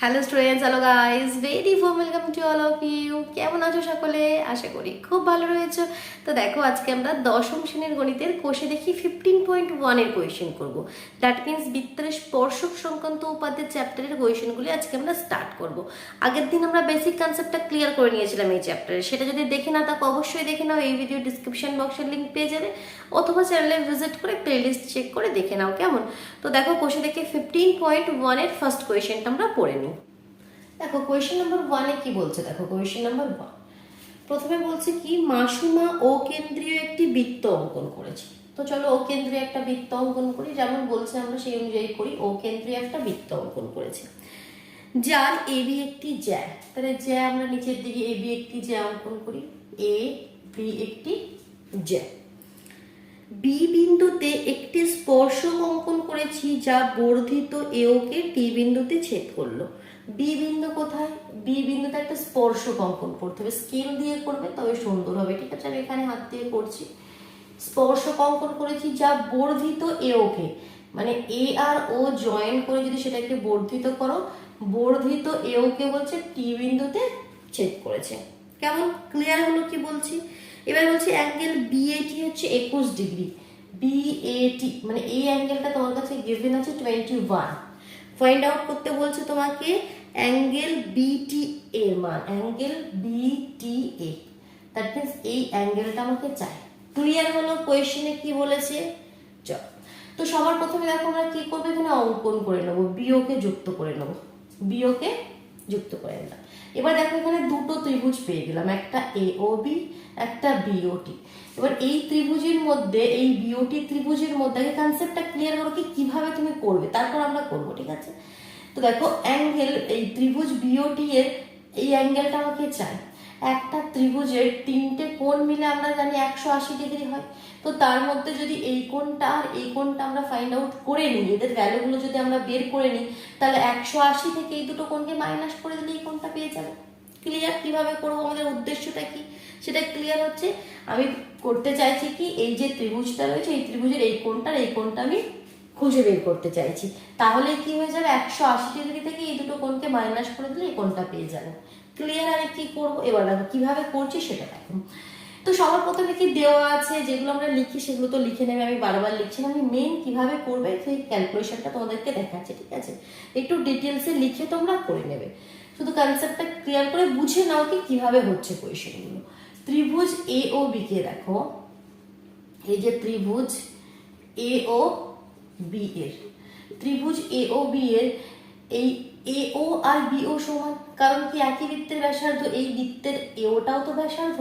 Hello students, hello guys, very warm welcome to all of you. কেমন আছো সকলে? আশা করি খুব ভালো রয়েছে। তো দেখো, আজকে আমরা দশম শ্রেণীর গণিতের কোষে দেখি 15.1 কোয়েশ্চেন করবো। দ্যাট মিনস বৃত্তের স্পর্শক সংক্রান্ত উপাদ্যের চ্যাপ্টারের কোয়েশ্চেনগুলি আজকে আমরা স্টার্ট করব। আগের দিন আমরা বেসিক কনসেপ্টটা ক্লিয়ার করে নিয়েছিলাম এই চ্যাপ্টারে। সেটা যদি দেখে না থাকো অবশ্যই দেখে নাও, এই ভিডিও ডিসক্রিপশন বক্সের লিঙ্ক পেয়ে যাবে, অথবা চ্যানেলে ভিজিট করে প্লেলিস্ট চেক করে দেখে নাও। কেমন? তো দেখো, কোষে দেখে 15.1 ফার্স্ট কোয়েশ্চেনটা আমরা পড়ে নিই। দেখো কোয়েশ্চেন নাম্বার 1-এ কি বলছে, দেখো কোয়েশ্চেন নাম্বার 1 প্রথমে বলছে কি, মাসুমা ও কেন্দ্রীয় একটি বৃত্ত অঙ্কন করেছে। তো চলো ও কেন্দ্রীয় একটা বৃত্ত অঙ্কন করি, যেমন বলছে আমরা সেই অনুযায়ী করি। ও কেন্দ্রীয় একটা বৃত্ত অঙ্কন করেছে, যার এবি একটি জ্যা। তাহলে জ্যা আমরা নিচের দিকে এবি একটি জ্যা অঙ্কন করি, এ বি একটি জ্যা। বি বিন্দুতে একটি স্পর্শক অঙ্কন করেছি, যা বর্ধিত এওকে টি বিন্দুতে ছেদ করলো। বি বিন্দু কোথায়? বি বিন্দুতে একটা স্পর্শক অঙ্কন করতে হবে, স্কেল দিয়ে করবে তবে সুন্দর হবে। ঠিক আছে, আমি এখানে হাত দিয়ে করছি। স্পর্শক অঙ্কন করেছি যা বর্ধিত এওকে, মানে এ আর ও জয়েন করে যদি সেটাকে বর্ধিত করো, বর্ধিত এওকে বলছে টি বিন্দুতে ছেদ করেছে। কেমন ক্লিয়ার হলো কি বলছি? এবার বলছি অ্যাঙ্গেল বিএটি হচ্ছে 21 ডিগ্রি। বিএটি মানে এই অ্যাঙ্গেলটা তোমার কাছে গিভেন আছে 21। ফাইন্ড আউট করতে বলছে তোমাকে অ্যাঙ্গেল বিটি এর মান, অ্যাঙ্গেল বিটিএ। দ্যাট মিন্স এই অ্যাঙ্গেলটা আমাকে চাই। ক্লিয়ার হলো কোয়েশ্চেনে কি বলেছে? চল, তো সবার প্রথমে দেখো আমরা কি করবো, এখানে অঙ্কন করে নেবো, বিওকে যুক্ত করে নেবো, বিওকে যুক্ত করে নিলাম। এবার দেখো এখানে দুটো ত্রিভুজ পেয়ে গেলাম, একটা এওবি একটা বিওটি। এবার এই ত্রিভুজের মধ্যে, এই বিওটি ত্রিভুজের মধ্যে আগে কনসেপ্টটা ক্লিয়ার করো কি কিভাবে তুমি করবে, তারপর আমরা করবো। ঠিক আছে, তো দেখো অ্যাঙ্গেল এই ত্রিভুজ বিওটি এর এই অ্যাঙ্গেলটা আমাকে চাই। একটা ত্রিভুজের তিনটে কোণ মিলে আমরা জানি 180 ডিগ্রি হয়। তো তার মধ্যে যদি এই কোণটা আর এই কোণটা আমরা ফাইন্ড আউট করে নিই, এদের ভ্যালুগুলো যদি আমরা বের করে নিই, তাহলে 180 থেকে এই দুটো কোণকে মাইনাস করে দিলে এই কোণটা পেয়ে যাবো। ক্লিয়ার? কিভাবে করবো, আমাদের উদ্দেশ্যটা কি সেটা ক্লিয়ার হচ্ছে। আমি করতে চাইছি কি, এই যে ত্রিভুজটা রয়েছে এই ত্রিভুজের এই কোণটা আমি খুঁজে বের করতে চাইছি। তাহলে কি হয়ে যাবে, 180 ডিগ্রি থেকে এই দুটো কোণকে মাইনাস করে দিলে এই কোণটা পেয়ে যাবো। ক্লিয়ার? আমি কি করবো এবার দেখো কিভাবে করছি সেটা দেখো। তো সবার প্রথমে কি দেওয়া আছে, যেগুলো আমরা লিখি সেগুলো তো লিখে নেবে, আমি বারবার লিখছি না। আমি মেন কিভাবে করবে সেই ক্যালকুলেশনটা তোমাদেরকে দেখাচ্ছি। ঠিক আছে, একটু ডিটেলসে লিখে তোমরা করে নেবে, শুধু কনসেপ্টটা ক্লিয়ার করে বুঝে নাও কি কিভাবে হচ্ছে কোয়েশ্চেনগুলো। ত্রিভুজ এ ও বি কে দেখো, এই যে ত্রিভুজ এ ও বি এর, ত্রিভুজ এ ও বি এর এই এ ও আর বি ও সমান, কারণ কি একই বৃত্তের ব্যাসার্ধ, এই বৃত্তের এওটাও তো ব্যাসার্ধ,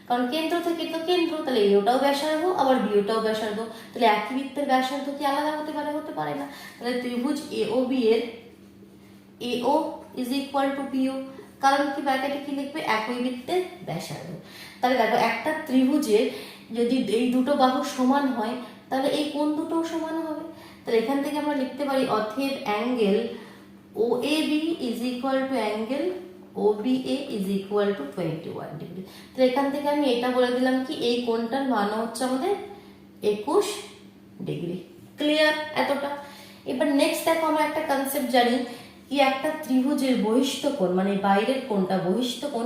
কারণ কেন্দ্র থেকে তো কেন্দ্র, তাহলে এওটাও ব্যাসার্ধ আবার বিওটাও ব্যাসার্ধ, তাহলে একই বৃত্তের ব্যাসার্ধ কি আলাদা হতে পারে? হতে পারে না। তাহলে ত্রিভুজ এ ও বি এর এ O is equal two bio, কারণ কি ব্র্যাকেটে কি লিখবে, একই বৃত্তের ব্যাসার্ধ। তাহলে দেখো একটা ত্রিভুজের যদি এই দুটো বাহু সমান হয়, তাহলে এই কোণ দুটোও সমান হবে। তাহলে এখান থেকে আমরা লিখতে পারি অতএব angle OAB is equal to angle OBA is equal two 21 degree. তো এখান থেকে আমি এটা বলে দিলাম কি, এই কোণটার মান হচ্ছে আমাদের 21 ডিগ্রি। ক্লিয়ার এতটা? এবার নেক্সট দেখো, আমরা একটা কনসেপ্ট জানি কি, একটা ত্রিভুজের বহিষ্ঠ কোণ মানে বাইরের কোণটা, বহিষ্ঠ কোণ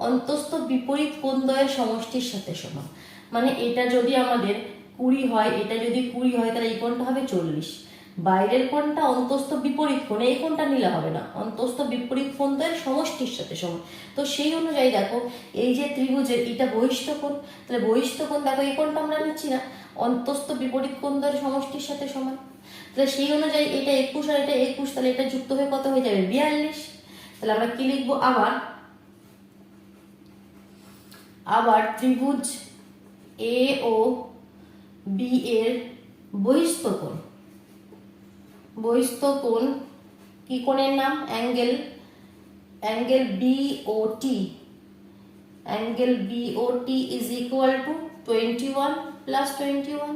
অন্তস্থ বিপরীত কোণদ্বয়ের সমষ্টির সাথে সমান। মানে এটা যদি আমাদের 20 হয়, এটা যদি 20 হয়, তাহলে এই কোণটা হবে 40। বাইরের কোণটা অন্তস্থ বিপরীত কোণ, এই কোণটা নিলে হবে না, অন্তস্থ বিপরীত কোণদ্বয়ের সমষ্টির সাথে সমান। তো সেই অনুযায়ী দেখো এই যে ত্রিভুজের এটা বহিষ্ঠ কোণ, তাহলে বহিষ্ঠ কোণ দেখো এই কোণটা আমরা নিচ্ছি না, অন্তস্থ বিপরীত কোণদ্বয়ের সমষ্টির সাথে সমান। তাহলে সেই অনুযায়ী এটা 21 আর এটা 21, তাহলে এটা যুক্ত হয়ে কত হয়ে যাবে, 42। তাহলে আমরা কি লিখবো, আবার ত্রিভুজ এ ও বি এর বহিস্থ কোণ কি কোণের নাম, angle BOT, angle BOT is equal two 21 plus 21,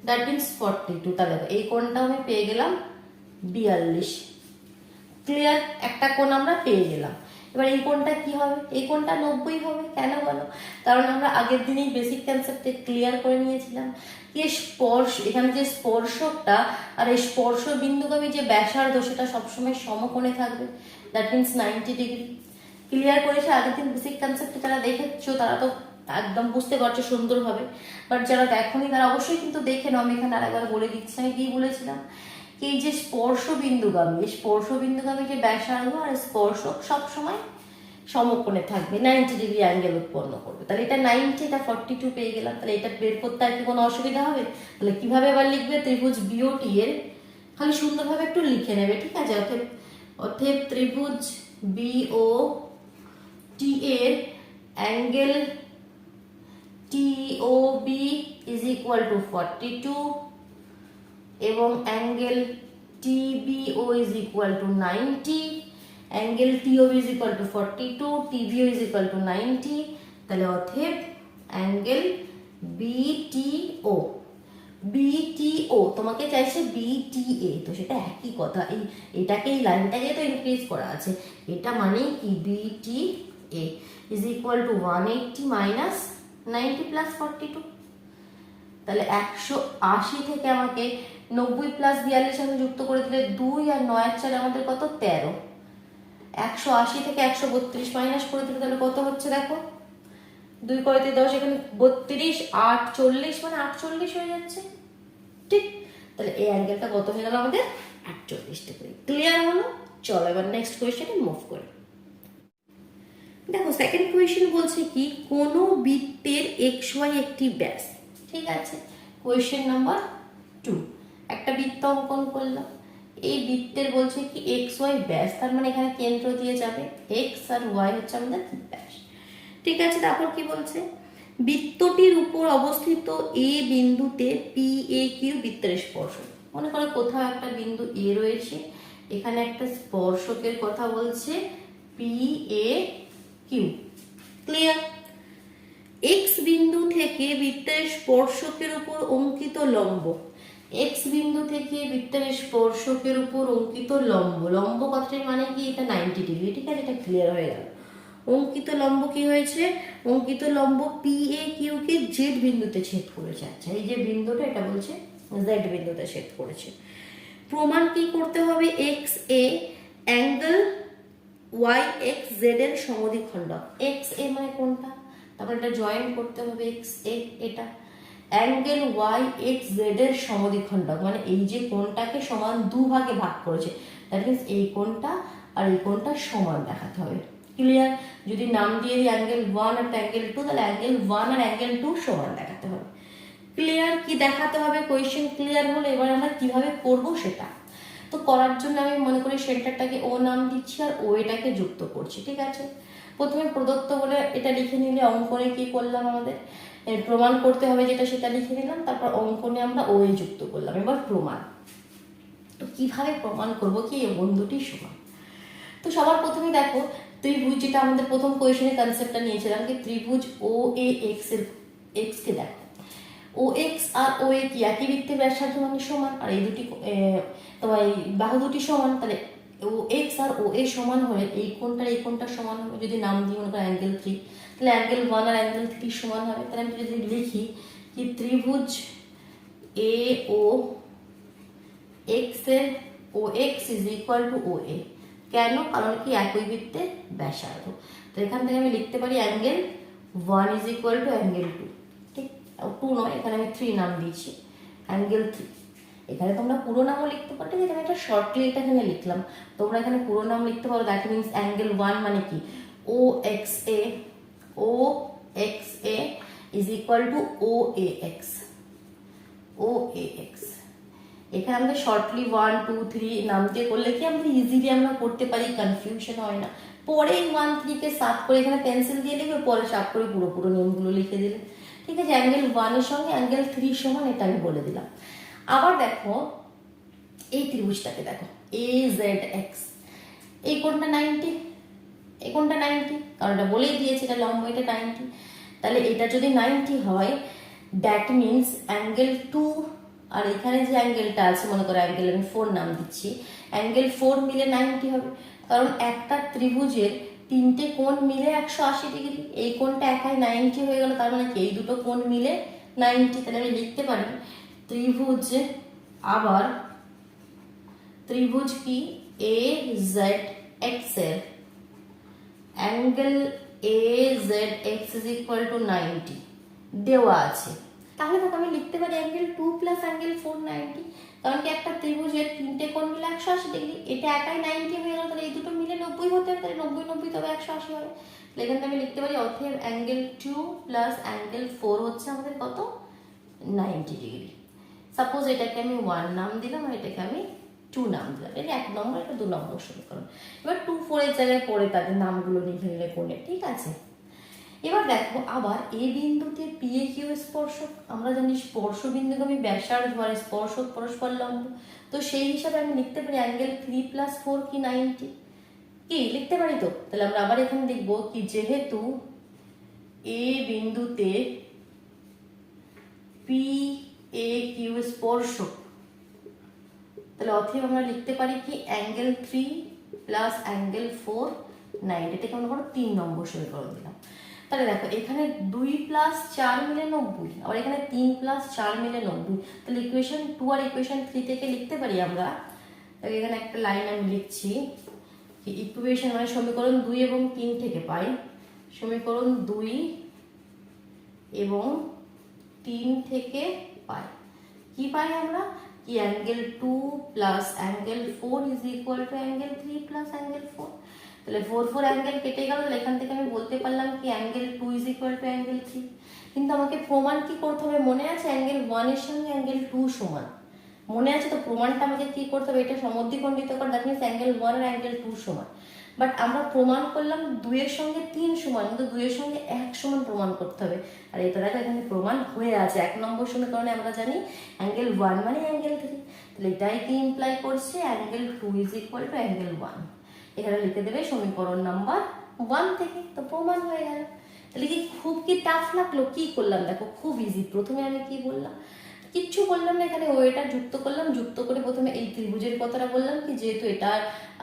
that means 42। তাহলে এই কোণটা আমি পেয়ে গেলাম 42। ক্লিয়ার? একটা কোণ আমরা পেয়ে গেলাম। এবার এই কোণটা কি হবে? এই কোণটা 90 হবে। কেন বলো? কারণ আমরা আগের দিনেই বেসিক কনসেপ্টে ক্লিয়ার করে নিয়েছিলাম যে স্পর্শ, এখানে যে স্পর্শকটা আর এই স্পর্শ বিন্দুগামী যে ব্যাসার্ধ সেটা সবসময় সমকোণে থাকবে, দ্যাট মিনস 90 ডিগ্রি। ক্লিয়ার করেছে আগের দিন বেসিক কনসেপ্টে, যারা দেখেছো তারা তো একদম বুঝতে পারছো সুন্দরভাবে, বাট যারা দেখোনি তারা অবশ্যই কিন্তু দেখে নাও। আমি এখানে আরেকবার বলে দিচ্ছি, আমি কি বলেছিলাম, কি এই যে স্পর্শ বিন্দুগামী, এই স্পর্শ বিন্দুগামী যে ব্যাসার্ধ আর স্পর্শক সবসময় সমকোণে থাকবে, 90 ডিগ্রি অ্যাঙ্গেল উৎপন্ন করবে। তাহলে এটা 90, এটা 42 পেয়ে গেলাম। তাহলে এটা বের করতে আর কি কোনো অসুবিধা হবে? তাহলে কিভাবে এবার লিখবে? ত্রিভুজ বিওটি এর খালি সুন্দরভাবে একটু লিখে নেবে, ঠিক আছে? অতএব ত্রিভুজ বিও টি এর angle TOB is equal two 42 এবং angle TBO is equal to 90, angle TOB is equal two 42, TBO is equal to 90। তাহলে অতএব অ্যাঙ্গেল BTO তোমাকে চাইছে BTA, তো সেটা একই কথা। এটাকে এই লাইনটাকে তো ইনক্রিজ করা আছে, এটা মানে কি BTA is equal two 180 minus 90 plus 42। তাহলে 180 থেকে আমাকে 90 প্লাস 42 আমি যুক্ত করে দিলে 2 আর 9 আর 4 আমাদের কত? 13। 180 থেকে 132 মাইনাস করে দিলে তাহলে কত হচ্ছে দেখো, 2 করে 10, এখানে 32, 8 40, মানে 48 হয়ে যাচ্ছে, ঠিক? তাহলে এই অ্যাঙ্গেলটা কত হয়ে গেল আমাদের? 48 ডিগ্রি। ক্লিয়ার হলো? চলো এবার নেক্সট কোয়েশ্চেনে মুভ করি। দেখো সেকেন্ড কোয়েশ্চেন বলছে কি, কোন বৃত্তের XY একটি ব্যাস, ঠিক আছে? কোয়েশ্চেন নাম্বার 2, একটা বৃত্ত অঙ্কন করলাম, এই বৃত্তের বলছে কি XY ব্যাস, তার মানে এখানে কেন্দ্র দিয়ে যাবে, X আর Y হচ্ছে আমাদের ব্যাস, ঠিক আছে? তারপর কি বলছে, বৃত্তটির উপর অবস্থিত A বিন্দুতে PAQ বৃত্তের স্পর্শক। মনে করো কোথাও একটা বিন্দু A রয়েছে, এখানে একটা স্পর্শকের কথা বলছে PAQ। ক্লিয়ার? X বিন্দু থেকে বৃত্তের স্পর্শকের উপর অঙ্কিত লম্ব, X বিন্দু থেকে বৃত্তের স্পর্শকের উপর অঙ্কিত লম্ব, লম্ব কথাটির মানে কি? এটা 90 ডিগ্রি, ঠিক আছে? এটা ক্লিয়ার হয়ে গেল। অঙ্কিত লম্ব কি হয়েছে? অঙ্কিত লম্ব PAQ কে Z বিন্দুতে ছেদ করেছে। আচ্ছা, এই যে বিন্দুটা এটা বলছে Z বিন্দুতে ছেদ করেছে। প্রমাণ কি করতে হবে? XA অ্যাঙ্গেল YXZ এর সমদ্বিখণ্ডক। XA মানে কোনটা? তারপর এটা জয়েন করতে হবে XA, এটা অ্যাঙ্গেল YXZ এর সমদ্বিখণ্ডক, মানে এই যে কোণটাকে সমান দুভাগে ভাগ করেছে, দ্যাট মিন্স এই কোণটা আর এই কোণটা সমান দেখাতে হবে। ক্লিয়ার? যদি নাম দিয়ে দিই অ্যাঙ্গেল 1 আর অ্যাঙ্গেল 2, তাহলে অ্যাঙ্গেল 1 আর অ্যাঙ্গেল 2 সমান দেখাতে হবে। ক্লিয়ার? কি দেখাতে হবে? কোয়েশ্চেন ক্লিয়ার হলো, এবার আমরা কিভাবে করব সেটা। তো করার জন্য আমি মনে করি সেন্টারটাকে O নাম দিচ্ছি আর O এটাকে যুক্ত করছি, ঠিক আছে? প্রথমে প্রদত্ত বলে এটা লিখে নিলে অঙ্কনে কি করলাম, আমাদের প্রমাণ করতে হবে যেটা সেটা লিখে নিলাম, তারপর অঙ্কনে আমরা OA যুক্ত করলাম। এবার প্রমাণ, তো কিভাবে প্রমাণ করব কি এই বন্ধুটি সমান? তো সবার প্রথমে দেখো ত্রিভুজ, যেটা আমাদের প্রথম কোয়েশ্চেনের কনসেপ্টটা নিয়েছিলাম কি ত্রিভুজ OAX এর x কে দেখো, OX আর OA কি একই বৃত্তের ব্যাসার্ধ মানে সমান, আর এই দুটি তোমার এই বাহু দুটি সমান, তাহলে OX আর OA সমান হলে এই কোণটা সমান হবে। যদি নাম দিই মনে করো অ্যাঙ্গেল 3, তাহলে অ্যাঙ্গেল 1 আর অ্যাঙ্গেল 3 সমান হবে। তাহলে আমি যদি লিখি কি ত্রিভুজ AOX এর OX is equal two OA, কেন? কারণ কি একই বৃত্তের ব্যাসার্ধ। তো এখান থেকে আমি লিখতে পারি angle 1 is equal to angle 2, ঠিক? 2 নয়, এখানে আমি 3 নাম দিয়েছি, অ্যাঙ্গেল 3। এখানে তোমরা পুরো নামও লিখতে পারো, ঠিক আছে? আমি একটা শর্টলি এটা এখানে লিখলাম, তোমরা এখানে পুরো নাম লিখতে পারো। দ্যাট মিনস অ্যাঙ্গেল 1 মানে কি OXA is equal two OAX। এখানে আমাদের শর্টলি 1 2 3 নাম দিয়ে করলে কি আমরা ইজিলি আমরা করতে পারি, কনফিউশন হয় না। পরে 1 3 কে সাফ করে এখানে পেন্সিল দিয়ে লিখবে, পরে সাফ করে পুরো নিয়মগুলো লিখে দিলে, ঠিক আছে? অ্যাঙ্গেল 1 এর সঙ্গে অ্যাঙ্গেল 3 সমান, এটা আমি বলে দিলাম। আবার দেখো এই ত্রিভুজটাকে দেখো AZX, এই কোণটা 90, এই কোণটা 90, কারণ এটা বলেই দিয়েছে এটা লম্ব, এটা 90। তাহলে এটা যদি 90 হয়, দ্যাট মিনস অ্যাঙ্গেল 2 আর এখানে যে অ্যাঙ্গেলটা আছে, মনে করো অ্যাঙ্গেল আমি 4 নাম দিচ্ছি, অ্যাঙ্গেল 4 মিলে 90 হবে। কারণ একটা ত্রিভুজের তিনটে কোণ মিলে 180 ডিগ্রি, এই কোণটা একাই 90 হয়ে গেল, তার মানে কি এই দুটো কোণ মিলে 90। তাহলে আমি লিখতে পারি ত্রিভুজ, আবার ত্রিভুজ কি এ জেড এক্স এর angle A Z x is equal to 90 দেওয়া আছে। তাহলে দেখো আমি লিখতে পারি অ্যাঙ্গেল 2 প্লাস অ্যাঙ্গেল 4 90। কারণ কি একটা ত্রিভুজের তিনটে কোণ মিলে 180 ডিগ্রি, এটা একাই 90 হয়ে গেল, তাহলে এই দুটো মিলে 90 হতে হবে, তাহলে 90 90 তবে 180 হবে। তাহলে এখান থেকে আমি লিখতে পারি অতএব অ্যাঙ্গেল 2 প্লাস অ্যাঙ্গেল 4 হচ্ছে আমাদের কত 90 ডিগ্রি। সাপোজ এটাকে আমি 1 নাম দিলাম আর এটাকে আমি 2 নাম দিলাম, এটা 1 নম্বর, এটা 2 নম্বর সমীকরণ। এবার 2 4 এর জায়গায় পড়ে তাদের নামগুলো লিখে নিলে কোণে, ঠিক আছে। এবার দেখো আবার এ বিন্দুতে পি এ কিউ স্পর্শক, আমরা জানি স্পর্শ বিন্দুগামী ব্যাসার্ধ আর স্পর্শক পরস্পর লম্ব, তো সেই হিসাবে আমি লিখতে পারি অ্যাঙ্গেল 3 প্লাস 4 কি 90, কি লিখতে পারি তো। তাহলে আমরা আবার এখানে লিখব কি যেহেতু এ বিন্দুতে পি এ কিউ স্পর্শক, তাহলে অতএব আমরা লিখতে পারি কি অ্যাঙ্গেল 3 প্লাস অ্যাঙ্গেল 4 90, এটাকে আমরা কোনো 3 নম্বর সমীকরণ দিলাম। তাহলে দেখো এখানে 2 প্লাস 4 মিলে 90, আবার এখানে 3 প্লাস 4 মিলে 90, তাহলে ইকুয়েশন 2 আর ইকুয়েশন 3 থেকে লিখতে পারি আমরা। তাহলে এখানে একটা লাইন আমি লিখছি কি ইকুয়েশন মানে সমীকরণ 2 এবং 3 থেকে পাই, সমীকরণ 2 এবং 3 থেকে পাই কি পাই আমরা কি angle 2 plus angle 4 is equal to angle 3 plus angle 4। তাহলে 4 4 অ্যাঙ্গেল কেটে গেল, তাহলে এখান থেকে আমি বলতে পারলাম কি angle 2 is equal to angle 3। কিন্তু আমাকে প্রমাণ কি করতে হবে মনে আছে, অ্যাঙ্গেল 1 এর সঙ্গে অ্যাঙ্গেল 2 সমান, মনে আছে তো। প্রমাণটা আমাকে কি করতে হবে, এটা সমদ্বিখণ্ডিত কর, দ্যাট মিন্স অ্যাঙ্গেল 1 আর অ্যাঙ্গেল 2 সমান। বাট আমরা প্রমাণ করলাম 2 এর সঙ্গে 3 সমান, কিন্তু 2 এর সঙ্গে 1 সমান প্রমাণ করতে হবে। আর এটা দেখো এখানে প্রমাণ হয়ে আছে 1 নম্বর সমীকরণে, আমরা জানি অ্যাঙ্গেল 1 মানে অ্যাঙ্গেল 3, তাহলে এটাই কি ইমপ্লাই করছে angle 2 is equal to angle 1। এখানে লিখে দেবে সমীকরণ নাম্বার 1 থেকে, তো প্রমাণ হয়ে গেল। তাহলে কি খুব কি টাফ লাগলো, কি করলাম দেখো খুব ইজি। প্রথমে আমি কি বললাম, কিচ্ছু বললাম না, এখানে ওয়েটা যুক্ত করলাম, যুক্ত করে প্রথমে এই ত্রিভুজের কথাটা বললাম কি যেহেতু এটা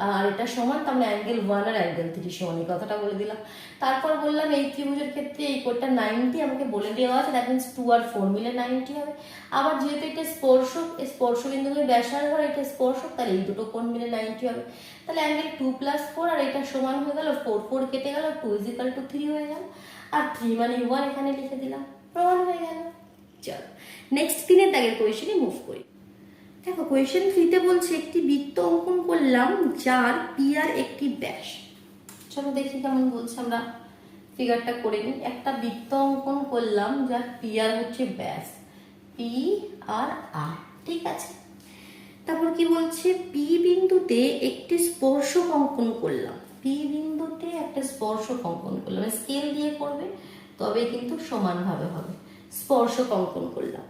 আর এটা সমান, তার মানে অ্যাঙ্গেল 1 আর অ্যাঙ্গেল 3 সমান, এই কথাটা বলে দিলাম। তারপর বললাম এই ত্রিভুজের ক্ষেত্রে এই কোণটা 90 আমাকে বলে দেওয়া আছে, দ্যাট মিন্স 2 আর 4 মিলে 90 হবে। আবার যেহেতু এটা স্পর্শক, স্পর্শ বিন্দুকে ব্যাসার্ধ আর এটা স্পর্শক, তাহলে এই দুটো কোণ মিলে 90 হবে। তাহলে অ্যাঙ্গেল 2 প্লাস 4 আর এটা সমান হয়ে গেল 4 4 কেটে গেল, 2 ইজ ইকুয়াল টু 3 হয়ে গেল, আর 3 মানে 1 এখানে লিখে দিলাম, প্রমাণ হয়ে গেল। চলো নেক্সট 3 দাগের কোয়েশ্চেনে মুভ করি। দেখো কোয়েশ্চেন 3 তে বলছে একটি বৃত্ত অঙ্কন করলাম যার পি আর একটি ব্যাস। চলো দেখি কেমন বলছে, আমরা ফিগারটা করে নিই। একটা বৃত্ত অঙ্কন করলাম যার পি আর হচ্ছে ব্যাস, পি আর আর, ঠিক আছে। তারপর কি বলছে পি বিন্দুতে একটি স্পর্শক অঙ্কন করলাম, পি বিন্দুতে একটা স্পর্শক অঙ্কন করলাম, স্কেল দিয়ে করবে তবে কিন্তু সমানভাবে হবে। স্পর্শক অঙ্কন করলাম,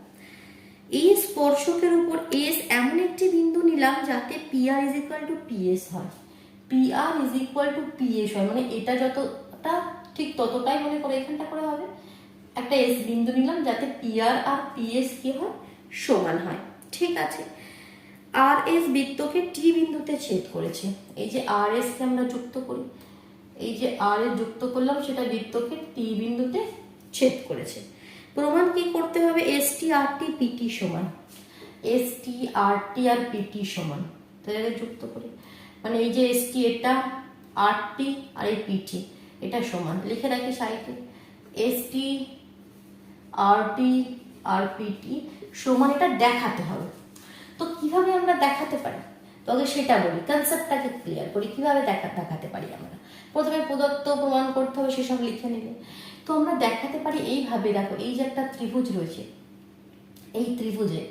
এই স্পর্শকের উপর এস এমন একটি বিন্দু নিলাম যাতে P R is equal to P S হয়, P R is equal to P S হয়, মানে এটা যতটা ঠিক ততটাই মনে করে এখানটা করে হবে। একটা এস বিন্দু নিলাম যাতে পি আর পি এস কি হয় সমান হয়, ঠিক আছে। আর এস বৃত্তকে টি বিন্দুতে ছেদ করেছে, এই যে আর এস কে আমরা যুক্ত করি, এই যে আর এস যুক্ত করলাম সেটা বৃত্তকে টি বিন্দুতে ছেদ করেছে। প্রমাণ কি করতে হবে, এস টি আর টি পিটি সমান, এস টি আর টি আর পিটি সমান, তাহলে যুক্ত করি, মানে এই যে এস টি এটা আর টি আর এই পিটি এটা সমান, লিখে রাখি সাইডে এস টি আর টি আর পিটি সমান, এটা দেখাতে হবে। তো কিভাবে আমরা দেখাতে পারি, তবে সেটা বলি, কনসেপ্টটাকে ক্লিয়ার করি কিভাবে দেখাতে পারি। আমরা প্রথমে প্রদত্ত প্রমাণ করতে হবে, সেসব লিখে নেবে। তো আমরা দেখাতে পারি এইভাবে, দেখো এই যে একটা ত্রিভুজ রয়েছে, এই ত্রিভুজে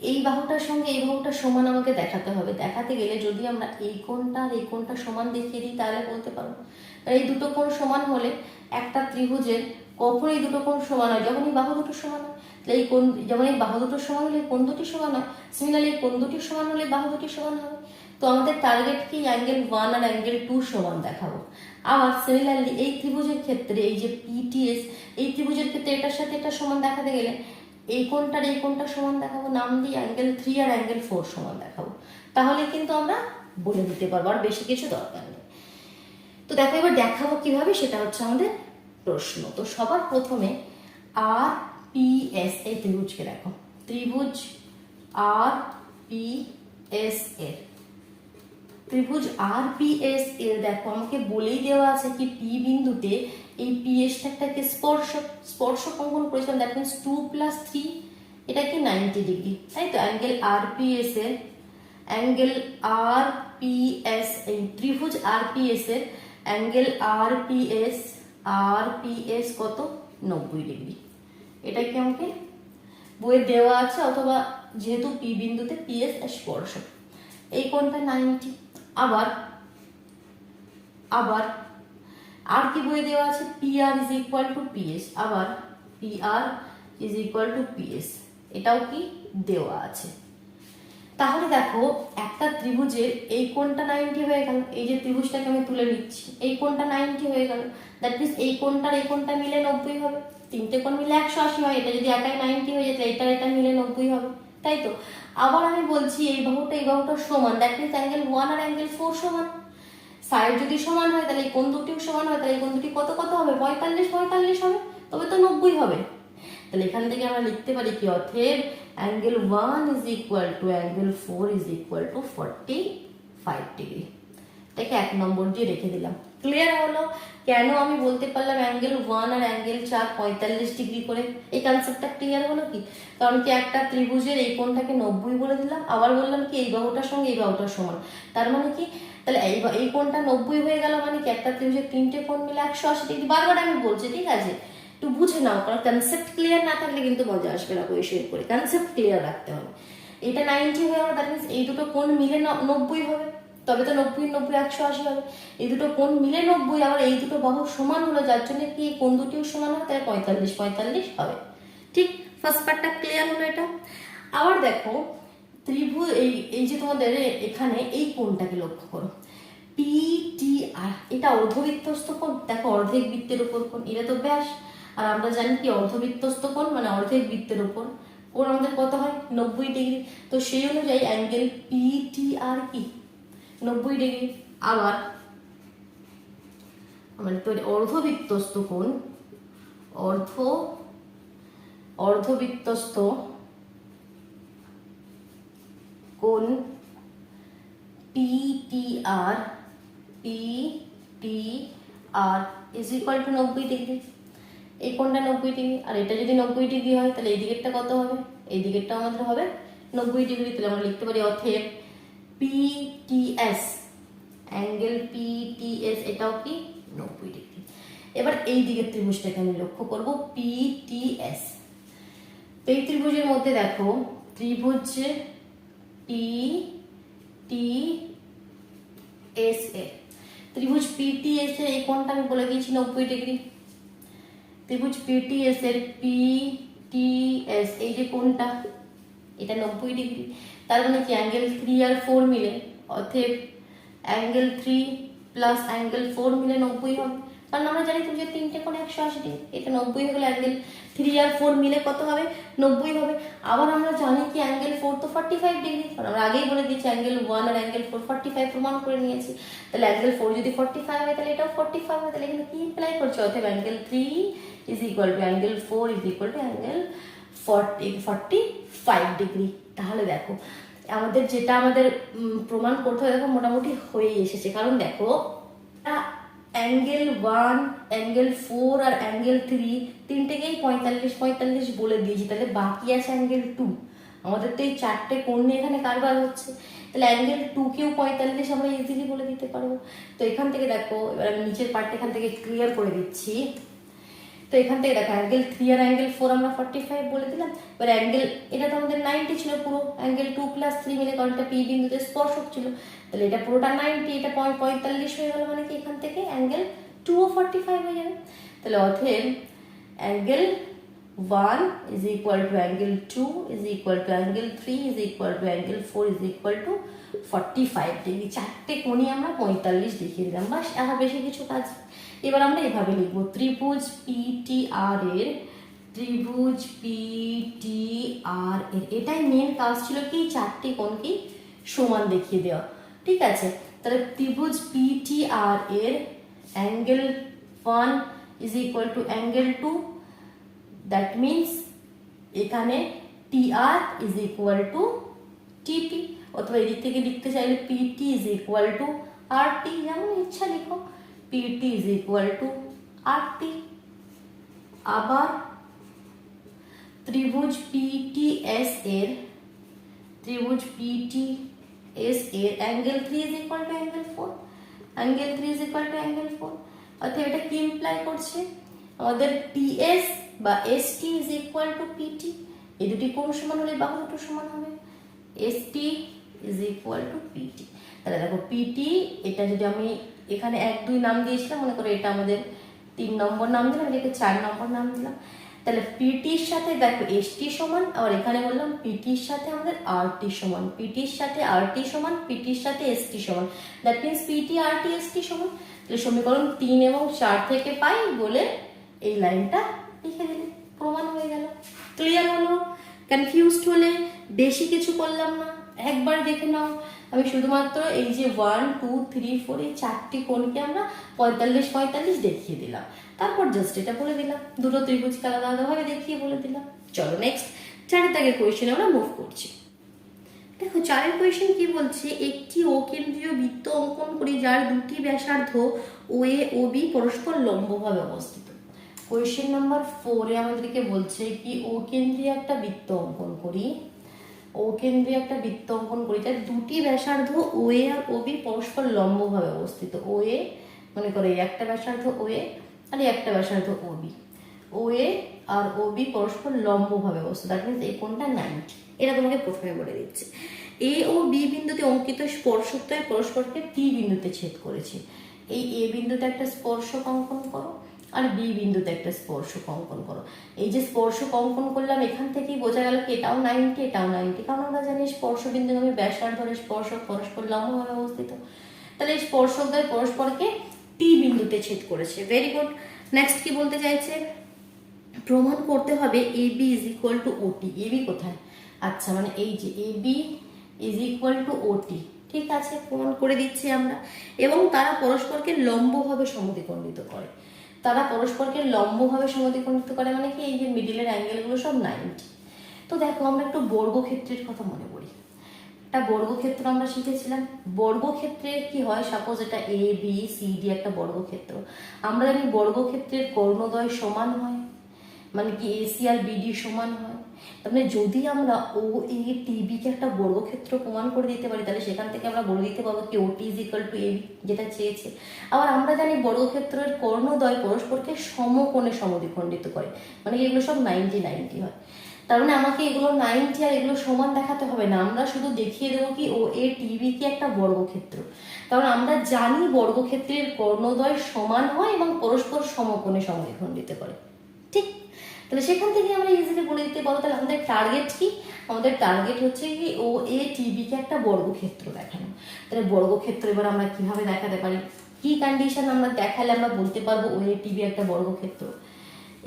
এই বাহুটার সঙ্গে এই বাহুটা সমান আমাকে দেখাতে হবে। দেখাতে গেলে যদি আমরা এই কোণটা আর এই কোণটা সমান দেখিয়ে দিই তাহলে বলতে পারবো। এই দুটো কোণ সমান হলে একটা ত্রিভুজের কখন এই দুটো কোণ সমান হয়, যখন এই বাহু দুটো সমান হয়, তাহলে এই কোণ যেমন এই বাহু দুটো সমান হলে কোণ দুটি সমান হয়, সিমিলারলি এই কোণ দুটি সমান হলে বাহু দুটি সমান হবে। তো আমাদের টার্গেট কি অ্যাঙ্গেল 1 আর অ্যাঙ্গেল 2 সমান দেখাবো। আবার সিমিলারলি এই ত্রিভুজের ক্ষেত্রে এই যে পিটিএস, এই ত্রিভুজের ক্ষেত্রে এটার সাথে এটা সমান দেখাতে গেলে এই কোণটার এই কোণটা সমান দেখাবো, নাম দিই অ্যাঙ্গেল 3 আর অ্যাঙ্গেল 4 সমান দেখাবো, তাহলে কিন্তু আমরা বলে দিতে পারবো, আর বেশি কিছু দরকার নেই। তো তো দেখো এবার দেখাবো কিভাবে, সেটা হচ্ছে আমাদের প্রশ্ন। তো সবার প্রথমে আর পি এস এই ত্রিভুজকে দেখো, ত্রিভুজ আর পি এস এর, ত্রিভুজ আর পি এস এর দেখো আমাকে বলেই দেওয়া আছে কি পি বিন্দুতে এই পি এসটাকে স্পর্শক, স্পর্শক অঙ্কন করেছিলাম, দ্যাট মিনস 2 + 3, এটা কি 90 ডিগ্রি, তাই তো। অ্যাঙ্গেল আর পি এস এর, অ্যাঙ্গেল আর পি এস, এই ত্রিভুজ আর পি এস এর অ্যাঙ্গেল আর পি এস কত, 90 ডিগ্রি। এটা কি আমাকে বইয়ে দেওয়া আছে, অথবা যেহেতু পি বিন্দুতে পি এস স্পর্শক, এই কোণটা 90। আবার আবার আর কি বইয়ে দেওয়া আছে, P R is equal to P S, আবার P R is equal to P S, এটাও কি দেওয়া আছে। তাহলে দেখো একটা ত্রিভুজের এই কোণটা 90 হয়ে গেল, এই যে ত্রিভুজটাকে আমি তুলে নিচ্ছি এই কোণটা 90 হয়ে গেল, দ্যাট মিনস এই কোণটার এই কোণটা মিলে 90 হবে, তিনটে কোণ মিলে 180 হয়, এটা যদি একাই 90 হয়ে যেত এটা এটা মিলে 90 হবে, তাই তো। আবার আমি বলছি এই বাহুটা সমান, দ্যাট মিনস অ্যাঙ্গেল 1 আর অ্যাঙ্গেল 4 সমান, সাইড যদি সমান হয় তাহলে এই কোণ দুটিও সমান হয়, তাহলে এই কোণ দুটি কত কত হবে, 45 হবে, তবে তো 90 হবে। তাহলে এখান থেকে আমরা লিখতে পারি কি, অতএব angle 1 is equal to angle 4 is equal two 45 degree. এটাকে 1 নম্বর দিয়ে রেখে দিলাম। ক্লিয়ার হলো কেন আমি বলতে পারলাম অ্যাঙ্গেল 1 আর অ্যাঙ্গেল 4 45 ডিগ্রি করে, এই কনসেপ্টটা ক্লিয়ার হলো কি? কারণ কি একটা ত্রিভুজের এই কোণটাকে 90 বলে দিলাম, আবার বললাম কি এই বাহুটার সঙ্গে এই বাহুটার সমান, তার মানে কি তাহলে এই কোণটা 90 হয়ে গেল, মানে কি একটা ত্রিভুজের তিনটে কোণ মিলে 180 ডিগ্রি। বারবার আমি বলছি, ঠিক আছে, একটু বুঝে নাও, কারণ কনসেপ্ট ক্লিয়ার না থাকলে কিন্তু মজা আসবে না কোয়েশ্চেন করে, কনসেপ্ট ক্লিয়ার রাখতে হবে। এটা 90 হয়ে গেল, দ্যাট মিনস এই দুটো কোণ মিলে 90 হবে, তবে তো 90 90 180 হবে, এই দুটো কোণ মিলে 90, আবার এই দুটো বাহু সমান হলো, যার জন্য কি এই কোণ দুটিও সমান হবে, তাই 45 হবে। ঠিক, ফার্স্ট পার্টটা ক্লিয়ার হলো এটা। আবার দেখো ত্রিভুজ এই যে তোমাদের এখানে এই কোণটাকে লক্ষ্য করো, পি টি আর, এটা অর্ধবৃত্তস্থ কোণ, দেখো অর্ধেক বৃত্তের উপর কোণ, এটা তো ব্যাস, আর আমরা জানি কি অর্ধবৃত্তস্থ কোণ মানে অর্ধেক বৃত্তের উপর কোণ আমাদের কত হয়, 90 ডিগ্রি। তো সেই অনুযায়ী অ্যাঙ্গেল পি টি আর কি 90 ডিগ্রি। আবার মানে তো অর্ধবৃত্তস্থ কোণ, অর্ধবৃত্তস্থ কোণ P T R is equal to 90 degree. এই কোণটা 90 ডিগ্রি, আর এটা যদি 90 ডিগ্রি হয় তাহলে এই দিকেরটা কত হবে, এই দিকেরটা আমাদের হবে 90 ডিগ্রি। তাহলে আমরা লিখতে পারি অতএব পিটিএস, অ্যাঙ্গেল পিটিএস এটাও কি 90 ডিগ্রি। এবার এই দিকের ত্রিভুজটাকে আমি লক্ষ্য করব পিটিএস। এই ত্রিভুজের মধ্যে দেখো ত্রিভুজ পিটিএস এর, ত্রিভুজ পিটিএস এর এই কোণটা আমি বলে দিয়েছি 90 ডিগ্রি। ত্রিভুজ পিটিএস এর পিটিএস এই যে কোণটা এটা 90 ডিগ্রি, তার মানে কি অ্যাঙ্গেল 3 আর 4 মিলে, অতএব অ্যাঙ্গেল 3 প্লাস অ্যাঙ্গেল 4 মিলে 90 হবে, কারণ আমরা জানি যে তিনটে কোণ 180 ডিগ্রি, এটা 90 হয়ে গেলে অ্যাঙ্গেল 3 আর 4 মিলে কত হবে, 90 হবে। আবার আমরা জানি কি অ্যাঙ্গেল 4 তো 45 ডিগ্রি, কারণ আমরা আগেই বলে দিয়েছি অ্যাঙ্গেল 1 আর অ্যাঙ্গেল 4 45 প্রমাণ করে নিয়েছি। তাহলে অ্যাঙ্গেল 4 যদি 45 হয় তাহলে এটাও 45 হয়, তাহলে এখানে কি অ্যাপ্লাই করছে, অতএব angle 3 is equal to angle 4 is equal to angle 45 degree. তাহলে দেখো আমাদের যেটা প্রমাণ করতে হবে, দেখো মোটামুটি হয়ে এসেছে, কারণ দেখো অ্যাঙ্গেল 1 অ্যাঙ্গেল 4 আর অ্যাঙ্গেল 3 তিনটেকেই 45 বলে দিয়েছি, তাহলে বাকি আছে অ্যাঙ্গেল 2। আমাদের তো এই চারটে কোণ নিয়ে এখানে কারবার হচ্ছে, তাহলে অ্যাঙ্গেল 2 কেও 45 আমরা ইজিলি বলে দিতে পারবো। তো এখান থেকে দেখো এবার আমি নিচের পার্টটা এখান থেকে ক্লিয়ার করে দিচ্ছি। তো এখান থেকে দেখো অ্যাঙ্গেল 3 আর অ্যাঙ্গেল 4 আমরা 45 বলে দিলাম। এবার অ্যাঙ্গেল এটা তো আমাদের 90 ছিল পুরো, অ্যাঙ্গেল 2 + 3 মিলে, কারণ এটা পি বিন্দুতে স্পর্শক ছিল, তাহলে এটা পুরোটা 90, এটা 45 হয়ে গেল, মানে কি এখান থেকে অ্যাঙ্গেল 2 ও 45 হয়ে যাবে। তাহলে অতএব angle 1 is equal to angle 2 is equal to angle 3 is equal to angle 4 is equal two 45 degree. চারটে কোণই আমরা 45 দেখিয়ে দিলাম, বাস, আর বেশি কিছু কাজ। এবার আমরা এভাবে লিখব, ত্রিভুজ পিটিআর এর, ত্রিভুজ পিটিআর এর, এটাই মেন কাজ ছিল কি, চারটি কোণকে সমান দেখিয়ে দেওয়া, ঠিক আছে। তাহলে ত্রিভুজ পিটিআর এর angle 1 is equal to angle 2, that means এখানে TR is equal two TP, অথবা এদিক থেকে লিখতে চাইলে PT is equal two RT, যেমন ইচ্ছা লিখো, PT is equal two RT। আবার ত্রিভুজ PTS এর angle 3 is equal to angle 4, angle 3 is equal to angle 4। অর্থাৎ এটা কি ইমপ্লাই করছে, আমাদের TS বা ST is equal two PT, এই দুটি কোণ সমান হলে বাহু দুটো সমান হবে, ST is equal two PT। তাহলে দেখো PT, এটা যদি আমি এখানে 1 2 নাম দিয়েছিলাম, মনে করো এটা আমাদের 3 নম্বর নাম দিলাম, এটাকে 4 নম্বর নাম দিলাম, তাহলে পিটির সাথে দেখো এসটি সমান, আবার এখানে বললাম পিটির সাথে আমাদের আরটি সমান, পিটির সাথে আরটি সমান, পিটির সাথে এসটি সমান, that means PT RT ST সমান। তাহলে সমীকরণ 3 এবং 4 থেকে পাই বলে এই লাইনটা লিখে দিলে প্রমাণ হয়ে গেল। ক্লিয়ার হলো? কনফিউজড হলে বেশি কিছু করলাম না, একবার দেখে নাও। আমি শুধুমাত্র এই যে 1 2 3 4 এই 4টি কোণকে আমরা 45 45 দেখিয়ে দিলাম, তারপর জাস্ট এটা বলে দিলাম, দুটো ত্রিভুজকে আলাদা আলাদাভাবে দেখিয়ে বলে দিলাম। চলো নেক্সট 4 দাগের কোয়েশ্চেন আমরা মুভ করছি। দেখো 4 কোয়েশ্চেন কি বলছে, একটি অকেন্দ্রীয় বৃত্ত অঙ্কন করি যার দুটি ব্যাসার্ধ OA OB পরস্পর লম্বভাবে অবস্থিত। কোয়েশ্চেন নাম্বার 4 এ আমাদেরকে বলছে কি অকেন্দ্রীয় একটা বৃত্ত অঙ্কন করি, যার দুটি ব্যাসার্ধ OA আর OB পরস্পর লম্বভাবে অবস্থিত। OA মনে করো এই একটা ব্যাসার্ধ OA আর এই একটা ব্যাসার্ধ OB, OA আর OB পরস্পর লম্বভাবে অবস্থিত, দ্যাট মিন্স এই কোণটা 90। এটা তোমাকে প্রথমে বলে দিচ্ছে। A ও B বিন্দুতে অঙ্কিত স্পর্শকদ্বয় পরস্পরকে P বিন্দুতে ছেদ করেছে। এই A বিন্দুতে একটা স্পর্শক অঙ্কন করো আর B বিন্দুতে একটা স্পর্শক অঙ্কন করো। এই যে স্পর্শক অঙ্কন করলাম, এখান থেকেই বোঝা গেল কি এটাও 90 এটাও 90, কারণ আমরা জানি স্পর্শবিন্দুগামী ব্যাসার্ধ আর স্পর্শক পরস্পর লম্বভাবে অবস্থিত। তাহলে এই স্পর্শকদ্বয় পরস্পরকে P বিন্দুতে ছেদ করেছে। Very good. নেক্সট কি বলতে চাইছে, প্রমাণ করতে হবে AB is equal two OT। AB কোথায়? আচ্ছা, মানে এই যে AB is equal two OT, ঠিক আছে, প্রমাণ করে দিচ্ছি আমরা। এবং তারা পরস্পরকে লম্বভাবে সমদ্বিখণ্ডিত করে। মানে কি, এই যে মিডিলের অ্যাঙ্গেলগুলো সব 90। তো দেখো আমরা একটু বর্গক্ষেত্রের কথা মনে করি। একটা বর্গক্ষেত্র আমরা শিখেছিলাম। বর্গক্ষেত্রে কি হয়, সাপোজ এটা ABCD একটা বর্গক্ষেত্র, আমরা জানি বর্গক্ষেত্রের কর্ণদ্বয় সমান হয়, মানে কি AC আর BD সমান হয়। তার মানে যদি আমরা OATB কে একটা বর্গক্ষেত্র প্রমাণ করে দিতে পারি, তাহলে সেখান থেকে আমরা বলে দিতে পারবো কি OT is equal two AB, যেটা চেয়েছে। আবার আমরা জানি বর্গক্ষেত্রের কর্ণদ্বয় পরস্পরকে সমকোণে সমদ্বিখণ্ডিত করে, মানে এগুলো সব 90 90 হয়। তার মানে আমাকে এগুলো 90 আর এগুলো সমান দেখাতে হবে না, আমরা শুধু দেখিয়ে দেবো কি OATB কি একটা বর্গক্ষেত্র, কারণ আমরা জানি বর্গক্ষেত্রের কর্ণদ্বয় সমান হয় এবং পরস্পর সমকোণে সমদ্বিখণ্ডিত করে। ঠিক, তাহলে সেখান থেকে আমরা ইজিলি বলে দিতে পারবো। তাহলে আমাদের টার্গেট কি? আমাদের টার্গেট হচ্ছে কি OATB কে একটা বর্গক্ষেত্র দেখানো। তাহলে বর্গক্ষেত্র এবার আমরা কিভাবে দেখাতে পারি, কি কন্ডিশন আমরা দেখালে আমরা বলতে পারবো OATB একটা বর্গক্ষেত্র।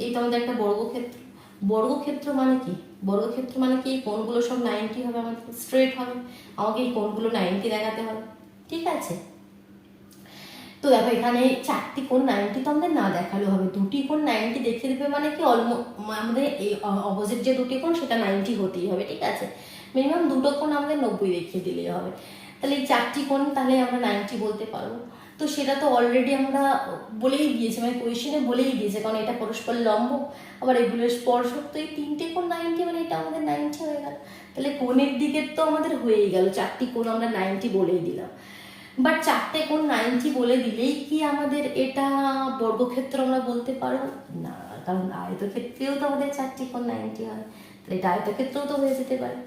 এই তো আমাদের একটা বর্গক্ষেত্র। বর্গক্ষেত্র মানে কি? বর্গক্ষেত্র মানে কি এই কোণগুলো সব 90 হবে, আমাদের স্ট্রেট হবে, আমাকে এই কোণগুলো 90 দেখাতে হবে, ঠিক আছে। তো দেখো এখানে 4টি কোণ 90 তো আমাদের না দেখালেও হবে, দুটি কোণ 90 দেখিয়ে দেবে, মানে কি আমাদের এই অপোজিট যে দুটি কোণ সেটা 90 হতেই হবে, ঠিক আছে। মিনিমাম দুটো কোণ আমাদের 90 দেখিয়ে দিলেই হবে। তাহলে এই 4টি কোণ তাহলে আমরা 90 বলতে পারবো। তো সেটা তো অলরেডি আমরা বলেই দিয়েছি, মানে কোয়েশ্চেনে বলেই দিয়েছে, কারণ এটা পরস্পর লম্ব, আবার এগুলোর স্পর্শক, তো এই 3টে কোণ 90, মানে এটা আমাদের 90 হয়ে গেল। তাহলে কোণের দিকের তো আমাদের হয়েই গেল, 4টি কোণ আমরা 90 বলেই দিলাম। বাট 4টে কোণ 90 বলে দিলেই কি আমাদের এটা বর্গক্ষেত্র আমরা বলতে পারবো না, কারণ আয়তক্ষেত্রেও তো আমাদের 4টি কোণ 90 হয়, তাহলে এটা আয়তক্ষেত্রেও তো হয়ে যেতে পারে।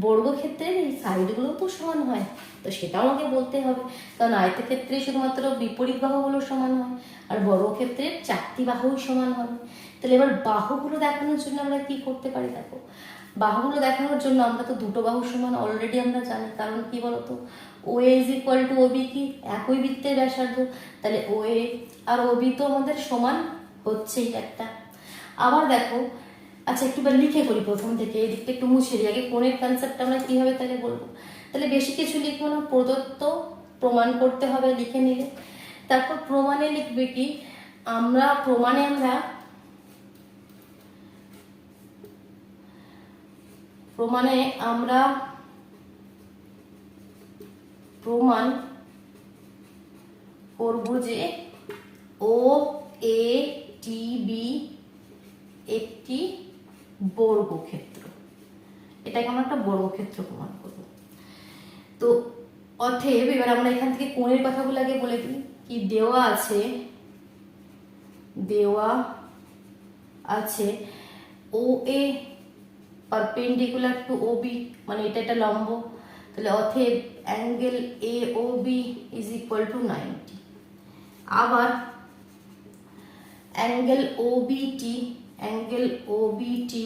বর্গক্ষেত্রের এই সাইডগুলো তো সমান হয়, তো সেটাও আমাকে বলতে হবে, কারণ আয়তক্ষেত্রে শুধুমাত্র বিপরীত বাহুগুলো সমান হয়, আর বর্গক্ষেত্রের 4টি বাহুই সমান হবে। তাহলে এবার বাহুগুলো দেখানোর জন্য আমরা কি করতে পারি, দেখো বাহুগুলো দেখানোর জন্য আমরা তো দুটো বাহু সমান অলরেডি আমরা জানি, কারণ কি বলতো OA is equal two OB কি একই বৃত্তের ব্যাসার্ধ, তাহলে OA আর OB তো আমাদের সমান হচ্ছেই একটা। আবার দেখো, আচ্ছা একটুবার লিখে করি প্রথম থেকে, এই দিকটা একটু মুছে দিই, আগে কোণের কনসেপ্ট আমরা কিভাবে তাহলে বলবো। তাহলে বেশি কিছু লিখবো না, প্রদত্ত প্রমাণ করতে হবে লিখে নিলে। তারপর প্রমাণে লিখবে কি, প্রমাণে আমরা প্রমাণ করব যে ও এ টি বি একটি বর্গক্ষেত্র। এটাকে আমরা একটা বর্গক্ষেত্র প্রমাণ করব। তো অতএব এবার আমরা এখান থেকে কোণের কথাগুলো আগে বলে দিই। কি দেওয়া আছে O A perpendicular to O B, মানে এটা একটা লম্ব, তাহলে অতএব angle A O B is equal to 90। আবার angle O B T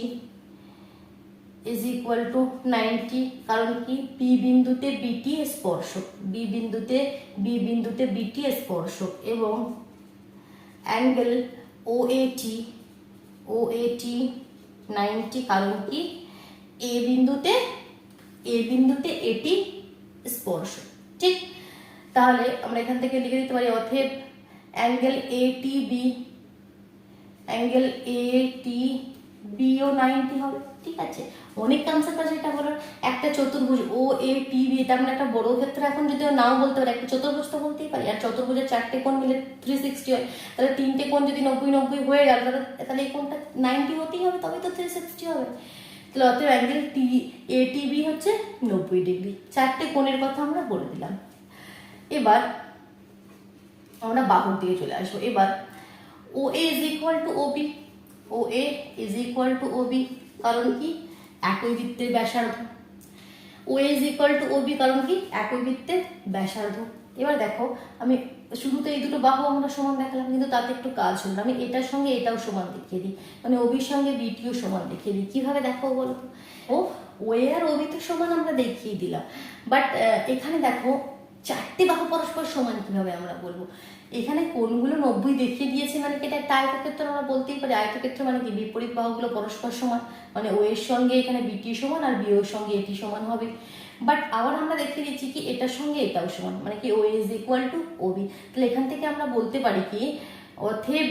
is equal to 90, কারণ কি বি বিন্দুতে বিটি স্পর্শক, বি বিন্দুতে বিটি স্পর্শক, এবং অ্যাঙ্গেল ও এ টি 90, কারণ কি এ বিন্দুতে এটি স্পর্শক। ঠিক, তাহলে আমরা এখান থেকে লিখে দিতে পারি অতএব অ্যাঙ্গেল এ টি বিও 90 হবে। ঠিক আছে, অনেক কনসেপ্ট আছে এটা বলার। একটা চতুর্ভুজ ও এ টি বি, এটা আমরা একটা বড় ক্ষেত্রে এখন যদিও নাও বলতে পারি, একটা চতুর্ভুজ তো বলতেই পারি। আর চতুর্ভুজের 4টে কোণ মিলে 360 হয়, তাহলে 3টে কোণ যদি 90 হয়ে গেল, তাহলে এই কোণটা 90 হতেই হবে, তবে তো 360 হবে। তাহলে অতএব অ্যাঙ্গেল এ টি বি হচ্ছে 90 ডিগ্রি। 4টে কোণের কথা আমরা বলে দিলাম। এবার আমরা বাহুর দিকে চলে আসবো। এবার O A is equal to O B, কারণ কি একই বৃত্তের ব্যাসার্ধ। O A is equal to O B, কারণ কি একই বৃত্তের ব্যাসার্ধ। এবার দেখো, আমি শুরুতে এই দুটো বাহু আমরা সমান দেখালাম, কিন্তু তাতে একটু কাজ হলো। আমি এটার সঙ্গে এটাও সমান দেখিয়ে দিই, মানে ওবির সঙ্গে বিটিও সমান দেখিয়ে দিই। কিভাবে দেখো বলো তো? ও এ আর ওবি তো সমান আমরা দেখিয়ে দিলাম, বাট এখানে দেখো 4টে বাহু পরস্পর সমান কিভাবে আমরা বলবো? এখানে কোণগুলো 90 দেখিয়ে দিয়েছে, মানে কি এটা একটা আয়তক্ষেত্র আমরা বলতেই পারি। আয়তক্ষেত্র মানে কি বিপরীত বাহুগুলো পরস্পর সমান, মানে ও এর সঙ্গে এখানে বিটি সমান আর বি ওর সঙ্গে এটি সমান হবে। বাট আবার আমরা দেখিয়ে দিচ্ছি কি এটার সঙ্গে এটাও সমান, মানে কি O is equal to O B. তাহলে এখান থেকে আমরা বলতে পারি কি অতএব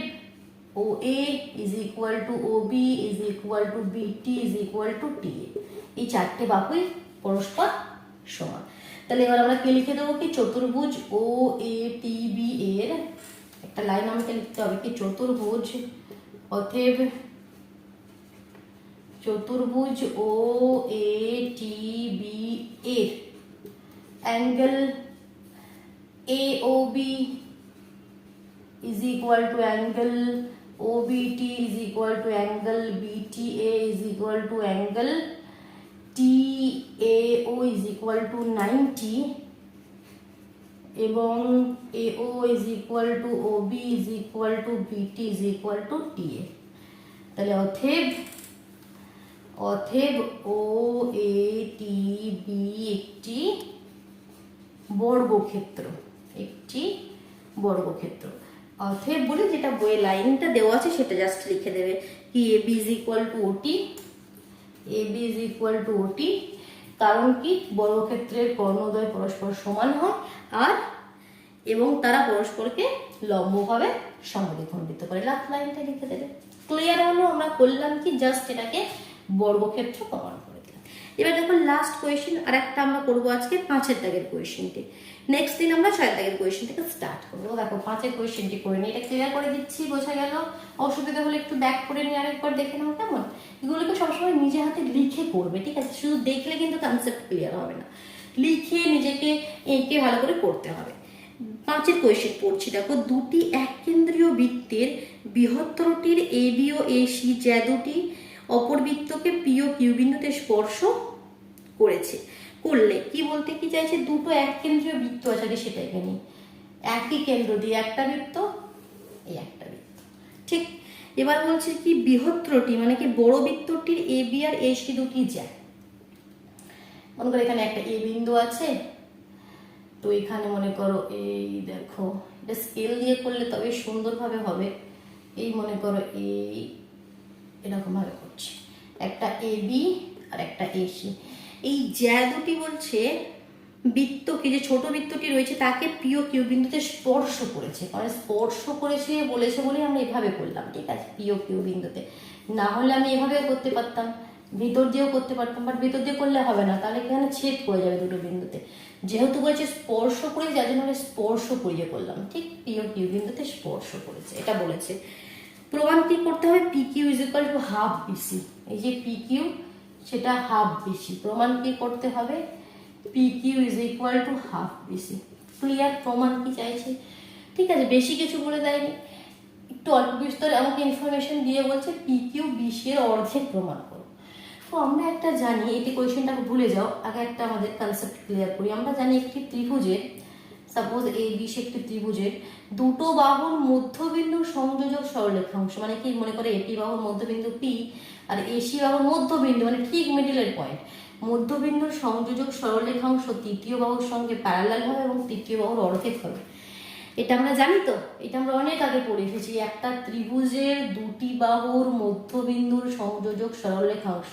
O A is equal to O B is equal to B T is equal to T A. এই 4টে বাহুই পরস্পর সমান। তাহলে এবার আমরা কি লিখে দেবো কি চতুর্ভুজ ও এ টি বি এর একটা লাইন আমাকে লিখতে হবে কি চতুর্ভুজ, অতএব চতুর্ভুজ ও এ টি বি এর angle A O B is equal to angle O B T is equal to angle B T A is equal to angle T A O is equal to 90, এবং A O is equal to O B is equal to B T is equal to T A. তাহলে অতএব O A T B একটি বর্গক্ষেত্র, অতএব বলে যেটা বইয়ে লাইনটা দেওয়া আছে সেটা জাস্ট লিখে দেবে কি A B is equal two ওটি, কারণ কি বর্গক্ষেত্রের কর্ণদ্বয় পরস্পর সমান হয় আর এবং তারা পরস্পরকে লম্বভাবে সমদ্বিখণ্ডিত করে। লাইনটা লিখে দেবে। ক্লিয়ার হলো? আমরা করলাম কি জাস্ট এটাকে বর্গক্ষেত্র প্রমাণ করে দিলাম। এবার দেখো লাস্ট কোয়েশ্চেন আর একটা আমরা করবো আজকে 5এর দাগের কোয়েশ্চেনটি। নেক্সট দিন আমরা 6 দাগের কোয়েশ্চেন থেকে স্টার্ট করবো। দেখো 5এর কোয়েশ্চেনটি করে নিই, এটা ক্লিয়ার করে দিচ্ছি, বোঝা গেল? অসুবিধা হলে একটু ব্যাক করে নিয়ে আরেকবার দেখে নাও কেমন। এগুলোকে সবসময় নিজে হাতে লিখে করবে, ঠিক আছে? শুধু দেখলে কিন্তু কনসেপ্ট ক্লিয়ার হবে না, লিখে নিজেকে এঁকে ভালো করে করতে হবে। 5এর কোয়েশ্চেন পড়ছি, দেখো দুটি এককেন্দ্রীয় বৃত্তের বৃহত্তরটির A B O A C যা দুটি অপর বৃত্তকে পি ও কিউ বিন্দুতে স্পর্শ করলে কি বলতে কি চাইছে? দুটো এককেন্দ্রীয় বৃত্ত আছে, সেটা এখানে একই কেন্দ্র দিয়ে একটা বৃত্ত, এই একটা বৃত্ত, ঠিক। এবার বলছে কি বৃহত্তরটি মানে কি বড় বৃত্তটির A B R A C দুটি জ্যা। মনে করো এখানে একটা এ বিন্দু আছে, তো এখানে মনে করো এই দেখো, এটা স্কেল দিয়ে করলে তবে সুন্দরভাবে হবে। এই মনে করো এই এরকম ভাবে করছি, একটা এ বি আর একটা এ সি। এই জ্যা দুটি বলছে বৃত্তকে, যে ছোট বৃত্তটি রয়েছে তাকে পি ও কিউ বিন্দুতে স্পর্শ করেছে, কারণ স্পর্শ করেছে বলেছে বলেই আমরা এভাবে করলাম, ঠিক আছে, পি ও কিউ বিন্দুতে। না হলে আমি এভাবেও করতে পারতাম, ভিতর দিয়েও করতে পারতাম, বাট ভিতর দিয়ে করলে হবে না, তাহলে এখানে ছেদ পড়ে যাবে দুটো বিন্দুতে। যেহেতু বলেছে স্পর্শ করে, যার জন্য আমরা স্পর্শ করিয়ে করলাম, ঠিক, পি ও কিউ বিন্দুতে স্পর্শ করেছে, এটা বলেছে। প্রমাণ কি করতে হবে? P Q is equal to half BC. এই যে পি কিউ, সেটা হাফ বিসি। প্রমাণ কি করতে হবে? P Q is equal to half BC. Clear? প্রমাণ কি চাইছে, ঠিক আছে, বেশি কিছু বলে দেয়নি, একটু অল্প বিস্তর আমাকে ইনফরমেশন দিয়ে বলছে পি কিউ বিসি এর অর্ধেক প্রমাণ করো। তো আমরা একটা জানি, এটি কোয়েশ্চেনটাকে ভুলে যাও, আগে একটা আমাদের কনসেপ্ট ক্লিয়ার করি। আমরা জানি একটি ত্রিভুজের, সাপোজ এ বি একটি ত্রিভুজের দুটো বাহুর মধ্যবিন্দু সংযোজক সরলরেখাংশ, মানে কি, মনে করে এপি বাহুর মধ্যবিন্দু পি আর এসি বাহুর মধ্যবিন্দু, মানে ঠিক মিডিলের পয়েন্ট, মধ্যবিন্দুর সংযোজক সরলরেখাংশ তৃতীয় বাহুর সঙ্গে প্যারালাল হবে এবং তৃতীয় বাহুর অর্ধেক হবে। এটা আমরা জানি তো, এটা আমরা অনেক আগে পড়ে এসেছি। একটা ত্রিভুজের দুটি বাহুর মধ্যবিন্দুর সংযোজক সরলরেখাংশ,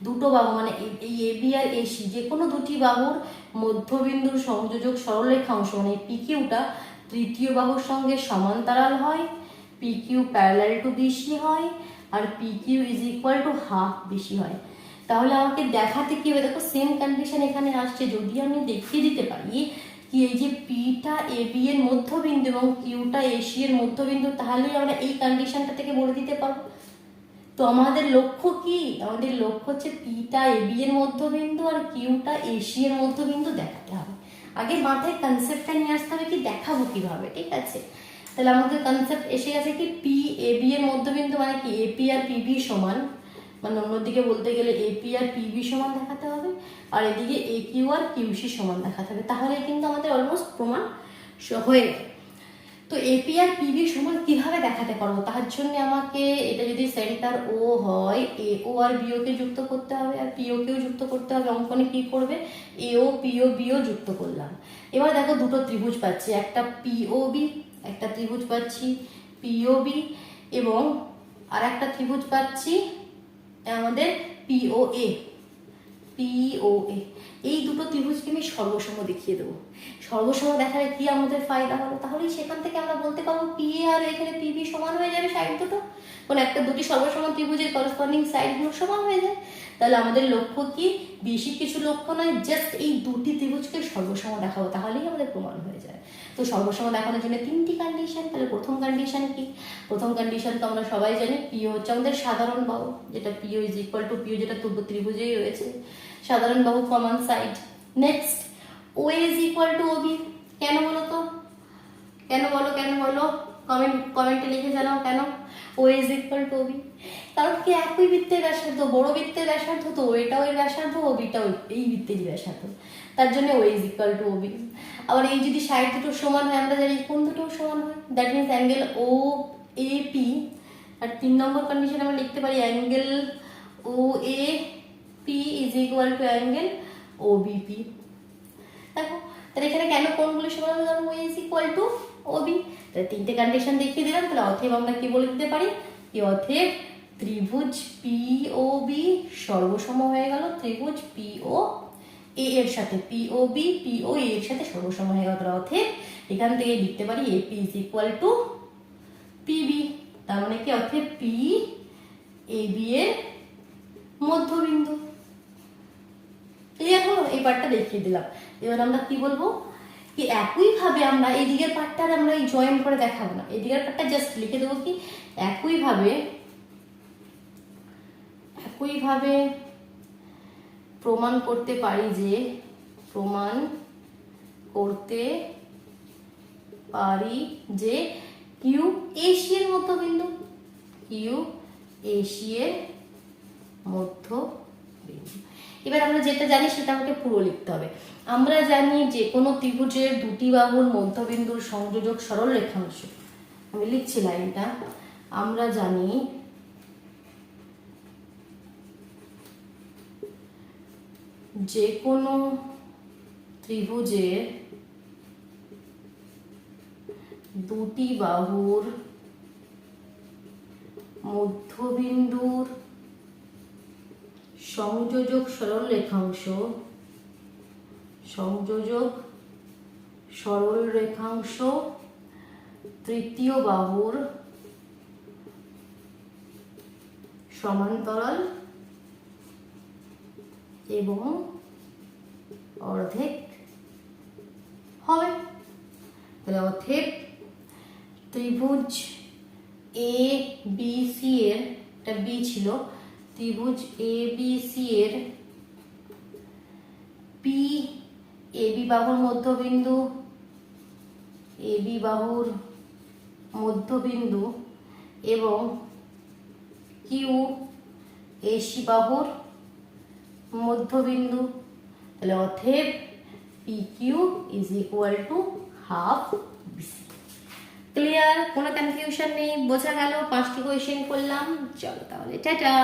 দুটো বাহু মানে এই এ বি আর এসি, যে কোনো দুটি বাহুর মধ্যবিন্দুর সংযোজক সরলরেখাংশ, মানে পি কিউটা তৃতীয় বাহুর সঙ্গে সমান্তরাল হয়, P Q parallel to B C হয়, আর P Q is equal to half B C হয়। তাহলে আমাকে দেখাতে কি হবে? দেখো সেম কন্ডিশন এখানে আসছে, যদি আমি দেখিয়ে দিতে পারি কি এই যে পিটা এ বি এর মধ্যবিন্দু এবং কিউটা এসি এর মধ্যবিন্দু, তাহলেই আমরা এই কন্ডিশনটা থেকে বলে দিতে পারবো। তো আমাদের লক্ষ্য কি? আমাদের লক্ষ্য হচ্ছে পিটা এ বি এর মধ্যবিন্দু আর কিউটা এসি এর মধ্যবিন্দু দেখাতে হবে। আগে মাথায় কনসেপ্টটা নিয়ে আসতে হবে কি দেখাবো কিভাবে, ঠিক আছে। তাহলে আমাদের কনসেপ্ট এসে গেছে কি পি এ বি এর মধ্যবিন্দু মানে কি এপি আর পিবি সমান, মানে অন্যদিকে বলতে গেলে এপি আর পিবি সমান দেখাতে হবে, আর এদিকে এ কিউ আর কিউসি সমান দেখাতে হবে। তাহলে কিন্তু আমাদের অলমোস্ট প্রমাণ হয়ে গেল। তো এপি আর পিবি সমান কিভাবে দেখাতে পারবো? তার জন্য আমাকে, এটা যদি সেন্টার ও হয়, এ ও আর বিও কে যুক্ত করতে হবে আর পিও কেও যুক্ত করতে হবে। অঙ্কনে কি করবে? এও পিও বিও যুক্ত করলাম। এবার দেখো দুটো ত্রিভুজ পাচ্ছি, একটা পিওবি, একটা ত্রিভুজ পাচ্ছি পিওবি, এবং আর একটা ত্রিভুজ পাচ্ছি আমাদের পিওএ। পিওএ, এই দুটো ত্রিভুজকে আমি সর্বসম দেখিয়ে দেবো। সর্বসম দেখালে কি আমাদের ফায়দা হলো? তাহলে সেখান থেকে আমরা বলতে পারবো পি আর এখানে পিবি সমান হয়ে যাবে, সাইড দুটো, মানে একটা দুটি সর্বসম ত্রিভুজের করসপন্ডিং সাইডগুলো সমান হয়ে যায়। তাহলে আমাদের লক্ষ্য কি? বেশি কিছু লক্ষ্য নয়, জাস্ট এই দুটি ত্রিভুজকে সর্বসম দেখাবো, তাহলেই আমাদের প্রমাণ হয়ে যায়। তো সর্বসম দেখানোর জন্য তিনটি কন্ডিশন। তাহলে প্রথম কন্ডিশন কি? প্রথম কন্ডিশন তো আমরা সবাই জানি, পিও হচ্ছে আমাদের সাধারণ বাহু, যেটা PO is equal to PO, যেটা ত্রিভুজেই রয়েছে, সাধারণ বাহু common side. Next, O is equal to OB. কেন বলো তো? কেন বলো, কেন বলো? কমেন্টে লিখে জানাও কেন ও ইজ ইকুয়াল টু ওবি। কারণ কি, একই বৃত্তের ব্যাসার্ধ, বড় বৃত্তের ব্যাসার্ধ, তো এটাও এর ব্যাসার্ধ, ওবিটাও এই বৃত্তেরই ব্যাসার্ধ, তার জন্য ও ইজ ইকুয়াল টু ওবি। আবার এই যদি সাইড দুটো সমান হয়, আমরা জানি কোন দুটো সমান হয়, that means angle O A P. আর 3 নম্বর কন্ডিশন আমরা লিখতে পারি angle O A P is equal to angle O BP. দেখো তাহলে এখানে কেন কোণগুলো সমান হলো? O is equal to OB. তাহলে তিনটে কন্ডিশন দেখিয়ে দিলাম। তাহলে অতএব আমরা কি বলে দিতে পারি? কি অতএব ত্রিভুজ পিওবি সর্বসম হয়ে গেল ত্রিভুজ পিও এ এর সাথে, পিওবি পিও এ এর সাথে সর্বসম হয়ে গেল। অতএব এখান থেকে লিখতে পারি AP is equal to PB. তার মানে কি? অতএব পি এ বি এর মধ্যবিন্দু। এই হলো, এই পার্টটা দেখিয়ে দিলাম। এবার আমরা কি বলবো? কি একইভাবে আমরা এই দিকের পার্টটা আমরা এই জয়েন করে দেখাবো না, এই দিকের পার্টটা জাস্ট লিখে দেবো কি একইভাবে প্রমাণ করতে পারি যে, প্রমাণ করতে পারি যে কিউ এশিয়ার মধ্যবিন্দু, কিউ এশিয়ার মধ্যবিন্দু। এবার আমরা যেটা জানি সেটা আমাকে পুরো লিখতে হবে। আমরা জানি যে কোনো ত্রিভুজের দুটি বাহুর মধ্যবিন্দুর সংযোজক সরল রেখাংশ, আমি লিখছি লাইনটা, আমরা জানি যে কোনো ত্রিভুজের দুটি বাহুর মধ্যবিন্দুর সংযোজক সরল রেখাংশ সংযোজক সরল রেখাংশ তৃতীয় বাহুর সমান্তরাল এবং অর্ধেক হবে। তাহলে অতএব ত্রিভুজ এ বি সি এর, এটা বি ছিল, ত্রিভুজ এ বি সি এর পি এ বি বাহুর মধ্যবিন্দু, এ বি বাহুর মধ্যবিন্দু এবং কিউ এসি বাহুর মধ্যবিন্দু। তাহলে অতএব P Q is equal to half BC. Clear? কোনো কনফিউশন নেই? বোঝা গেল? 5টি কোয়েশ্চেন করলাম। চলো তাহলে টাটা।